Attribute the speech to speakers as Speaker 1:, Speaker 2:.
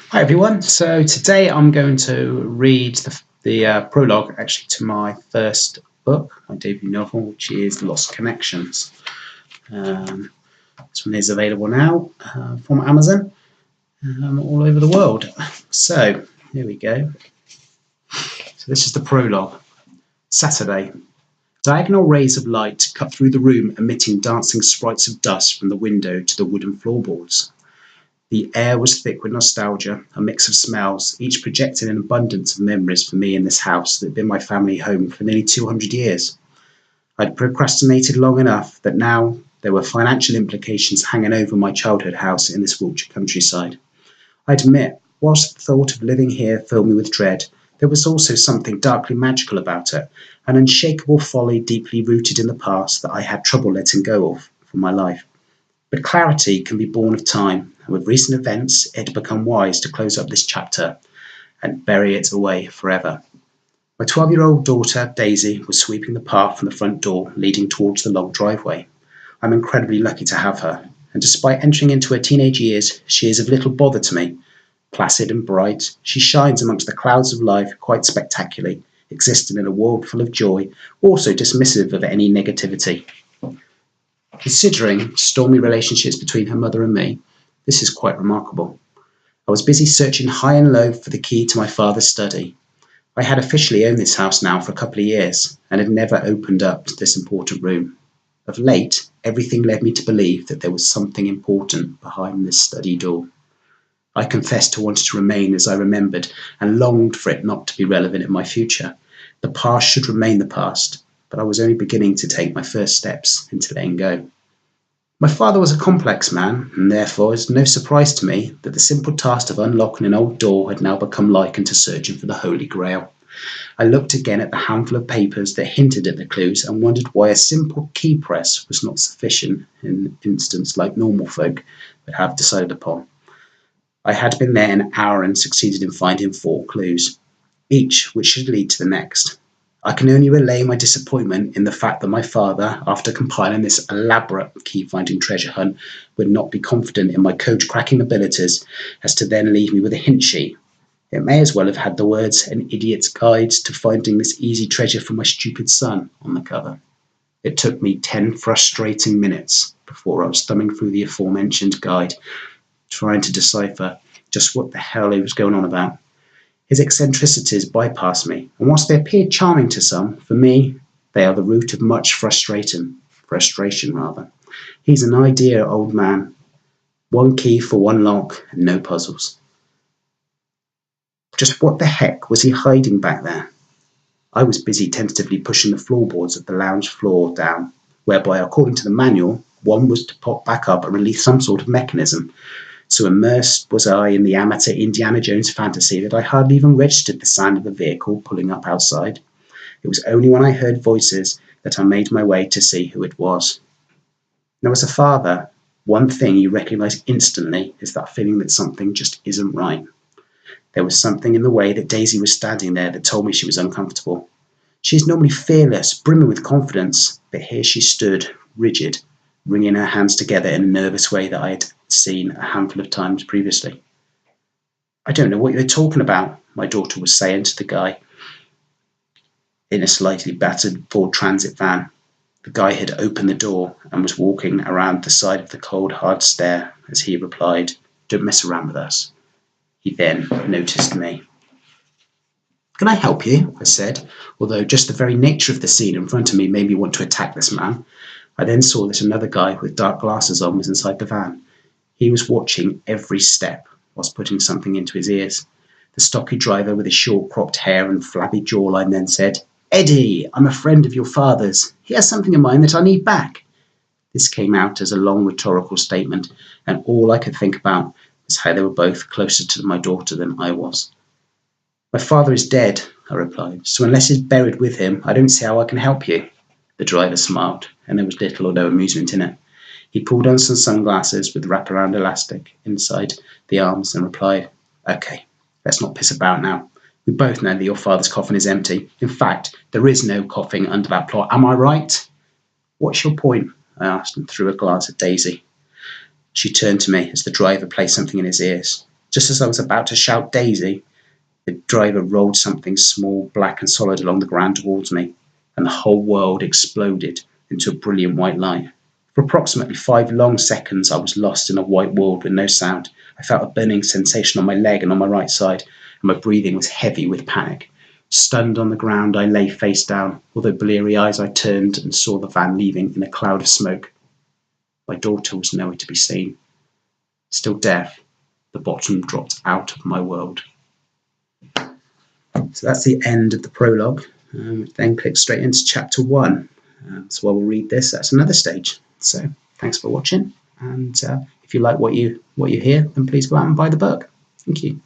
Speaker 1: Hi everyone. So today I'm going to read the prologue actually to my first book, my debut novel, which is Lost Connections. This one is available now from Amazon all over the world. So here we go. So this is the prologue. Saturday. Diagonal rays of light cut through the room, emitting dancing sprites of dust from the window to the wooden floorboards. The air was thick with nostalgia, a mix of smells, each projecting an abundance of memories for me in this house that had been my family home for nearly 200 years. I'd procrastinated long enough that now there were financial implications hanging over my childhood house in this Wiltshire countryside. I admit, whilst the thought of living here filled me with dread, there was also something darkly magical about it, an unshakable folly deeply rooted in the past that I had trouble letting go of for my life. But clarity can be born of time, and with recent events it had become wise to close up this chapter and bury it away forever. My 12-year-old daughter, Daisy, was sweeping the path from the front door leading towards the long driveway. I'm incredibly lucky to have her, and despite entering into her teenage years, she is of little bother to me. Placid and bright, she shines amongst the clouds of life quite spectacularly, existing in a world full of joy, also dismissive of any negativity. Considering stormy relationships between her mother and me, this is quite remarkable. I was busy searching high and low for the key to my father's study. I had officially owned this house now for a couple of years and had never opened up this important room. Of late, everything led me to believe that there was something important behind this study door. I confessed to wanting to remain as I remembered and longed for it not to be relevant in my future. The past should remain the past, but I was only beginning to take my first steps into letting go. My father was a complex man, and therefore it is no surprise to me that the simple task of unlocking an old door had now become likened to searching for the Holy Grail. I looked again at the handful of papers that hinted at the clues and wondered why a simple key press was not sufficient in an instance like normal folk would have decided upon. I had been there an hour and succeeded in finding 4 clues, each which should lead to the next. I can only relay my disappointment in the fact that my father, after compiling this elaborate key-finding treasure hunt, would not be confident in my code-cracking abilities as to then leave me with a hint sheet. It may as well have had the words "An Idiot's Guide to Finding This Easy Treasure for My Stupid Son" on the cover. It took me 10 frustrating minutes before I was thumbing through the aforementioned guide, trying to decipher just what the hell he was going on about. His eccentricities bypassed me, and whilst they appeared charming to some, for me, they are the root of much frustration. He's an idea old man. One key for one lock, and no puzzles. Just what the heck was he hiding back there? I was busy tentatively pushing the floorboards of the lounge floor down, whereby, according to the manual, one was to pop back up and release some sort of mechanism. So immersed was I in the amateur Indiana Jones fantasy that I hardly even registered the sound of a vehicle pulling up outside. It was only when I heard voices that I made my way to see who it was. Now, as a father, one thing you recognise instantly is that feeling that something just isn't right. There was something in the way that Daisy was standing there that told me she was uncomfortable. She is normally fearless, brimming with confidence, but here she stood, rigid, wringing her hands together in a nervous way that I had seen a handful of times previously. "I don't know what you're talking about," my daughter was saying to the guy in a slightly battered Ford Transit van. The guy had opened the door and was walking around the side of the cold, hard stare as he replied, "Don't mess around with us." He then noticed me. "Can I help you?" I said, although just the very nature of the scene in front of me made me want to attack this man. I then saw that another guy with dark glasses on was inside the van. He was watching every step whilst putting something into his ears. The stocky driver with his short cropped hair and flabby jawline then said, "Eddie, I'm a friend of your father's. He has something in mind that I need back." This came out as a long rhetorical statement, and all I could think about was how they were both closer to my daughter than I was. "My father is dead," I replied, "so unless he's buried with him, I don't see how I can help you." The driver smiled, and there was little or no amusement in it. He pulled on some sunglasses with wraparound elastic inside the arms and replied, "Okay, let's not piss about now. We both know that your father's coffin is empty. In fact, there is no coffin under that plot. Am I right?" "What's your point?" I asked and threw a glance at Daisy. She turned to me as the driver placed something in his ears. Just as I was about to shout Daisy, the driver rolled something small, black and solid along the ground towards me, and the whole world exploded into a brilliant white light. For approximately 5 long seconds, I was lost in a white world with no sound. I felt a burning sensation on my leg and on my right side, and my breathing was heavy with panic. Stunned on the ground, I lay face down. Although bleary-eyed, I turned and saw the van leaving in a cloud of smoke. My daughter was nowhere to be seen. Still deaf, the bottom dropped out of my world. So that's the end of the prologue. Which then clicks straight into chapter 1. So while we'll read this, that's another stage. So thanks for watching, and if you like what you hear, then please go out and buy the book. Thank you.